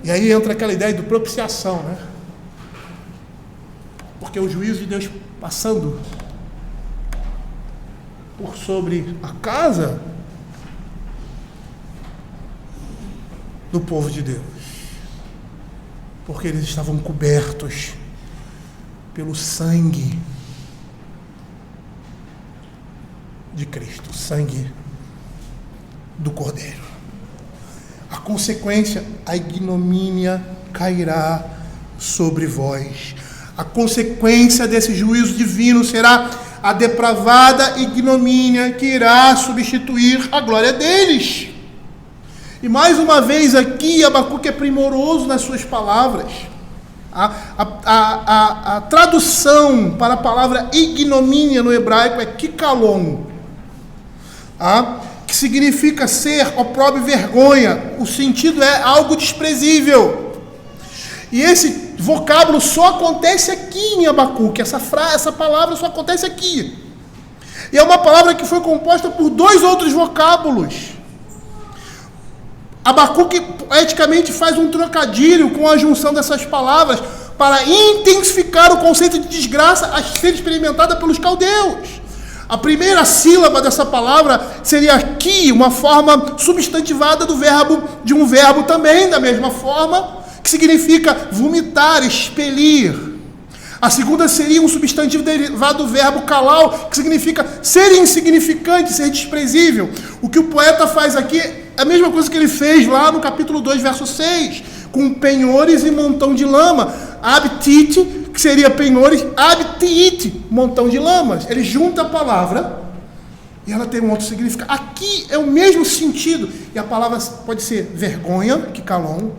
A: E aí entra aquela ideia de propiciação, né? Porque o juízo de Deus passando por sobre a casa do povo de Deus. Porque eles estavam cobertos pelo sangue de Cristo, o sangue do Cordeiro. A consequência, a ignomínia cairá sobre vós. A consequência desse juízo divino será a depravada ignomínia que irá substituir a glória deles. E mais uma vez aqui, Abacuque é primoroso nas suas palavras. A tradução para a palavra ignomínia no hebraico é kikalon, que significa ser opróbrio e vergonha. O sentido é algo desprezível. E esse vocábulo só acontece aqui em Abacuque. Essa palavra só acontece aqui. E é uma palavra que foi composta por 2 outros vocábulos. Abacuque poeticamente faz um trocadilho com a junção dessas palavras para intensificar o conceito de desgraça a ser experimentada pelos caldeus. A primeira sílaba dessa palavra seria aqui uma forma substantivada de um verbo também, da mesma forma, que significa vomitar, expelir. A segunda seria um substantivo derivado do verbo calau, que significa ser insignificante, ser desprezível. O que o poeta faz aqui é a mesma coisa que ele fez lá no capítulo 2, verso 6, com penhores e montão de lama. Abtite, que seria penhores, abtiite, montão de lamas. Ele junta a palavra e ela tem um outro significado. Aqui é o mesmo sentido. E a palavra pode ser vergonha, que calon,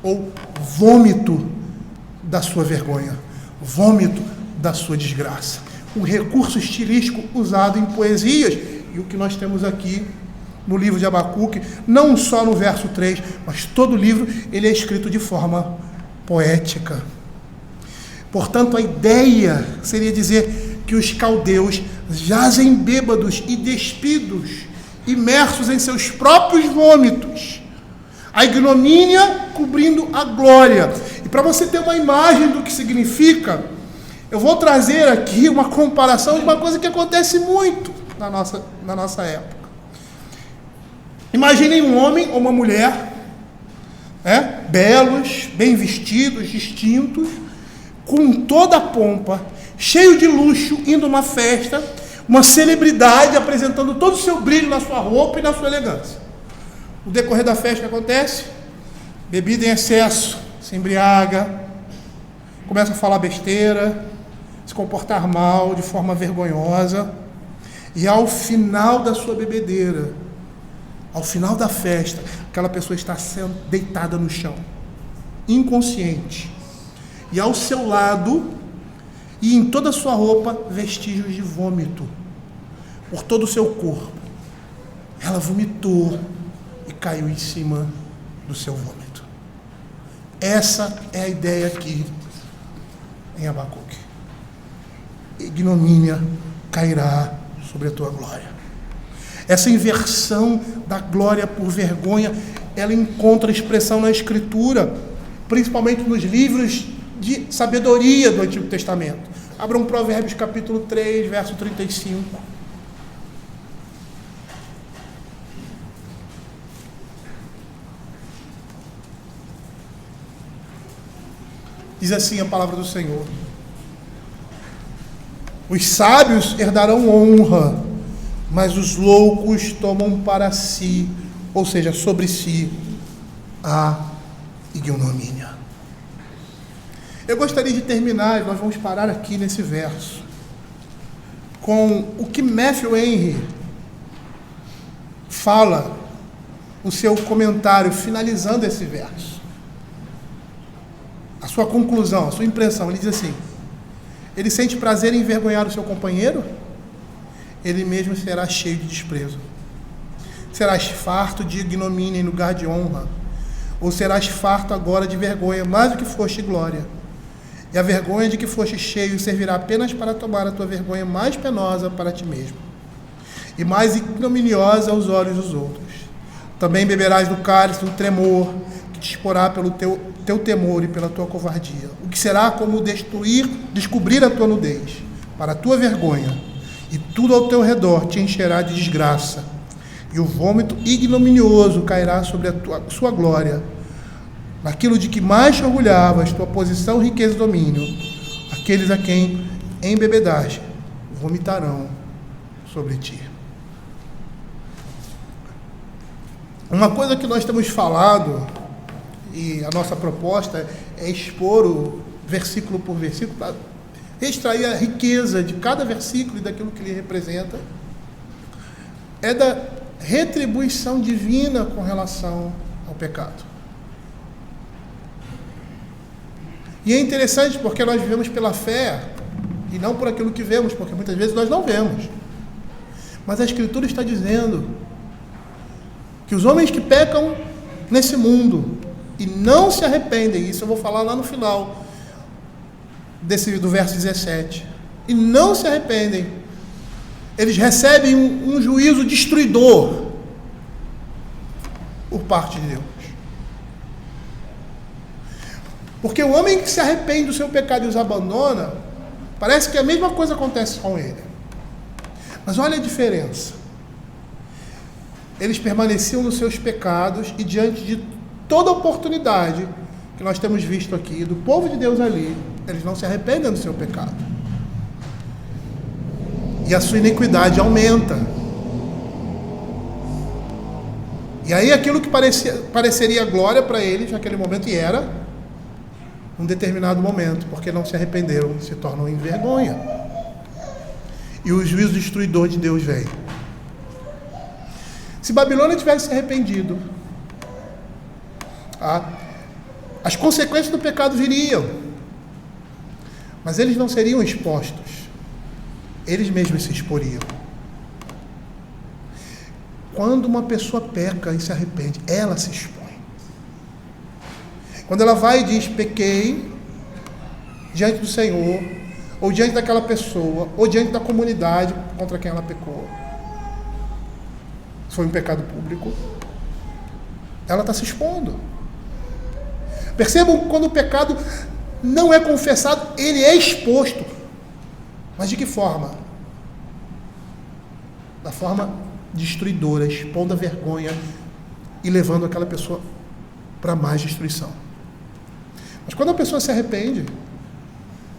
A: ou vômito da sua vergonha, vômito da sua desgraça. Um recurso estilístico usado em poesias. E o que nós temos aqui no livro de Abacuque, não só no verso 3, mas todo o livro, ele é escrito de forma poética. Portanto, a ideia seria dizer que os caldeus jazem bêbados e despidos, imersos em seus próprios vômitos. A ignomínia cobrindo a glória. E para você ter uma imagem do que significa, eu vou trazer aqui uma comparação de uma coisa que acontece muito na nossa época. Imaginem um homem ou uma mulher, belos, bem vestidos, distintos, com toda a pompa, cheio de luxo, indo a uma festa, uma celebridade apresentando todo o seu brilho na sua roupa e na sua elegância. No decorrer da festa, o que acontece? Bebida em excesso, se embriaga, começa a falar besteira, se comportar mal, de forma vergonhosa, e ao final da sua bebedeira, ao final da festa, aquela pessoa está sendo deitada no chão, inconsciente, e ao seu lado, e em toda a sua roupa, vestígios de vômito, por todo o seu corpo. Ela vomitou e caiu em cima do seu vômito. Essa é a ideia aqui em Abacuque. Ignomínia cairá sobre a tua glória. Essa inversão da glória por vergonha, ela encontra expressão na Escritura, principalmente nos livros de sabedoria do Antigo Testamento. Abram Provérbios capítulo 3, verso 35. Diz assim a palavra do Senhor: os sábios herdarão honra, mas os loucos tomam para si, ou seja, sobre si, a ignomínia. Eu gostaria de terminar, e nós vamos parar aqui nesse verso, com o que Matthew Henry fala, o seu comentário, finalizando esse verso. A sua conclusão, a sua impressão, ele diz assim: ele sente prazer em envergonhar o seu companheiro? Ele mesmo será cheio de desprezo. Serás farto de ignomínia em lugar de honra? Ou serás farto agora de vergonha, mais do que foste glória? E a vergonha de que foste cheio servirá apenas para tomar a tua vergonha mais penosa para ti mesmo, e mais ignominiosa aos olhos dos outros. Também beberás do cálice do tremor, que te exporá pelo teu temor e pela tua covardia, o que será como descobrir a tua nudez, para a tua vergonha, e tudo ao teu redor te encherá de desgraça, e o vômito ignominioso cairá sobre a sua glória, naquilo de que mais te orgulhavas, tua posição, riqueza e domínio. Aqueles a quem embebedaste vomitarão sobre ti. Uma coisa que nós temos falado, e a nossa proposta é expor o versículo por versículo, para extrair a riqueza de cada versículo e daquilo que ele representa, é da retribuição divina com relação ao pecado. E é interessante porque nós vivemos pela fé e não por aquilo que vemos, porque muitas vezes nós não vemos. Mas a Escritura está dizendo que os homens que pecam nesse mundo e não se arrependem, isso eu vou falar lá no final do verso 17, e não se arrependem, eles recebem um juízo destruidor por parte de Deus. Porque o homem que se arrepende do seu pecado e os abandona, parece que a mesma coisa acontece com ele. Mas olha a diferença. Eles permaneciam nos seus pecados e diante de toda oportunidade que nós temos visto aqui, do povo de Deus ali, eles não se arrependem do seu pecado. E a sua iniquidade aumenta. E aí aquilo que pareceria glória para eles naquele momento, e era, num determinado momento, porque não se arrependeram, se tornam em vergonha. E o juízo destruidor de Deus vem. Se Babilônia tivesse se arrependido, as consequências do pecado viriam, mas eles não seriam expostos, eles mesmos se exporiam. Quando uma pessoa peca e se arrepende, ela se expõe. Quando ela vai e diz, pequei diante do Senhor, ou diante daquela pessoa, ou diante da comunidade contra quem ela pecou, foi um pecado público, ela está se expondo. Percebam, quando o pecado não é confessado, ele é exposto. Mas de que forma? Da forma destruidora, expondo a vergonha e levando aquela pessoa para mais destruição. Mas quando a pessoa se arrepende,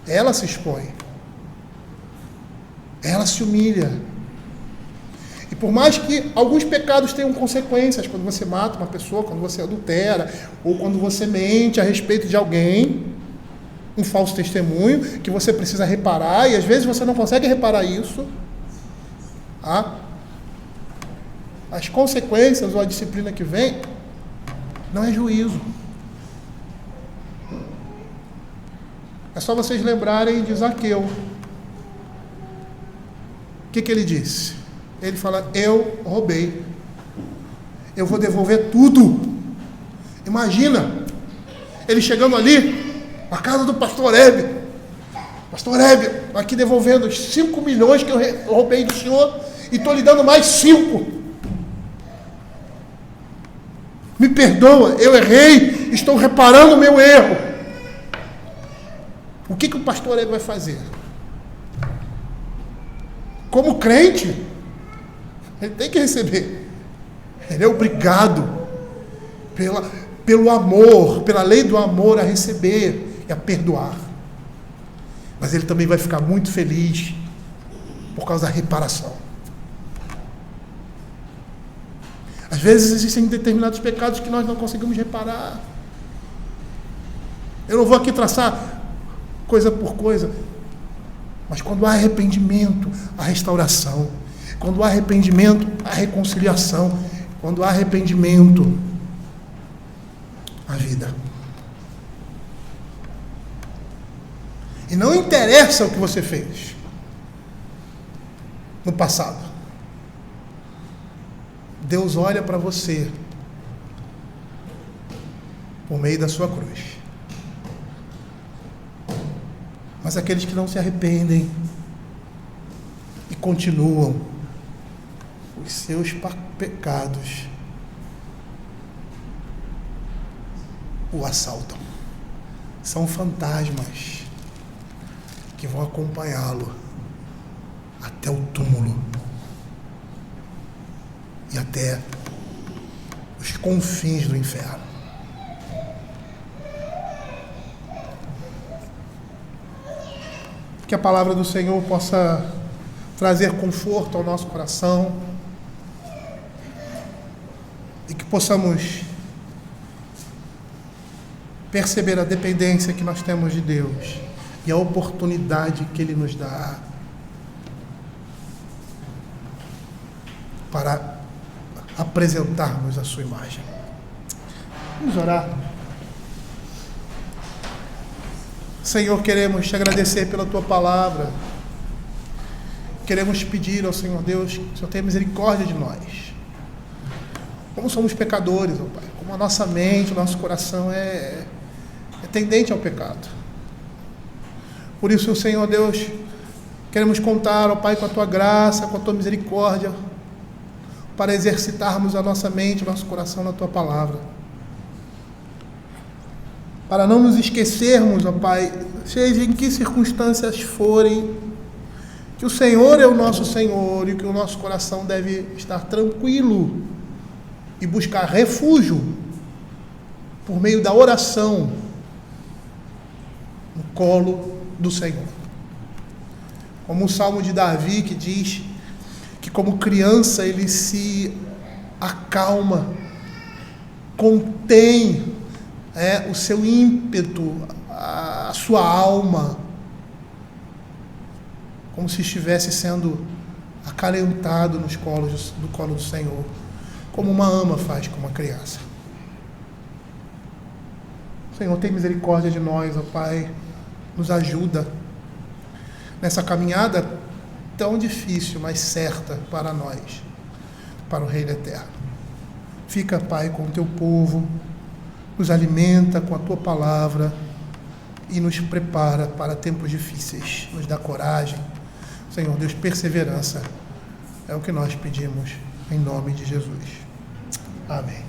A: ela se expõe, ela se humilha. E por mais que alguns pecados tenham consequências, quando você mata uma pessoa, quando você adultera, ou quando você mente a respeito de alguém, um falso testemunho, que você precisa reparar, e às vezes você não consegue reparar isso, as consequências ou a disciplina que vem, não é juízo. É só vocês lembrarem de Zaqueu. O que ele disse? Ele fala, eu roubei, eu vou devolver tudo. Imagina, ele chegando ali, na casa do pastor Hebe, aqui devolvendo os 5 milhões que eu roubei do senhor, e estou lhe dando mais 5. Me perdoa, eu errei, estou reparando o meu erro. O que o pastor Hebe vai fazer? Como crente, ele tem que receber. Ele é obrigado pelo amor, pela lei do amor, a receber e a perdoar. Mas ele também vai ficar muito feliz por causa da reparação. Às vezes existem determinados pecados que nós não conseguimos reparar. Eu não vou aqui traçar coisa por coisa. Mas quando há arrependimento, há restauração. Quando há arrependimento, há reconciliação. Quando há arrependimento, há vida. E não interessa o que você fez no passado. Deus olha para você por meio da sua cruz. Mas aqueles que não se arrependem e continuam os seus pecados o assaltam. São fantasmas que vão acompanhá-lo até o túmulo e até os confins do inferno. Que a palavra do Senhor possa trazer conforto ao nosso coração e que possamos perceber a dependência que nós temos de Deus e a oportunidade que Ele nos dá para apresentarmos a sua imagem. Vamos orar. Senhor, queremos te agradecer pela tua palavra. Queremos pedir ao Senhor Deus que o Senhor tenha misericórdia de nós. Como somos pecadores, ó Pai, como a nossa mente, o nosso coração é tendente ao pecado. Por isso, Senhor Deus, queremos contar, ó Pai, com a tua graça, com a tua misericórdia, para exercitarmos a nossa mente, o nosso coração na tua palavra. Para não nos esquecermos, ó Pai, seja em que circunstâncias forem, que o Senhor é o nosso Senhor e que o nosso coração deve estar tranquilo e buscar refúgio por meio da oração no colo do Senhor. Como o Salmo de Davi, que diz que como criança ele se acalma, contém o seu ímpeto, a sua alma, como se estivesse sendo acalentado no colo do Senhor, como uma ama faz com uma criança. Senhor, tem misericórdia de nós, ó Pai, nos ajuda nessa caminhada tão difícil, mas certa para nós, para o Reino Eterno. Fica, Pai, com o teu povo, nos alimenta com a tua palavra e nos prepara para tempos difíceis, nos dá coragem. Senhor Deus, perseverança é o que nós pedimos em nome de Jesus. Amém.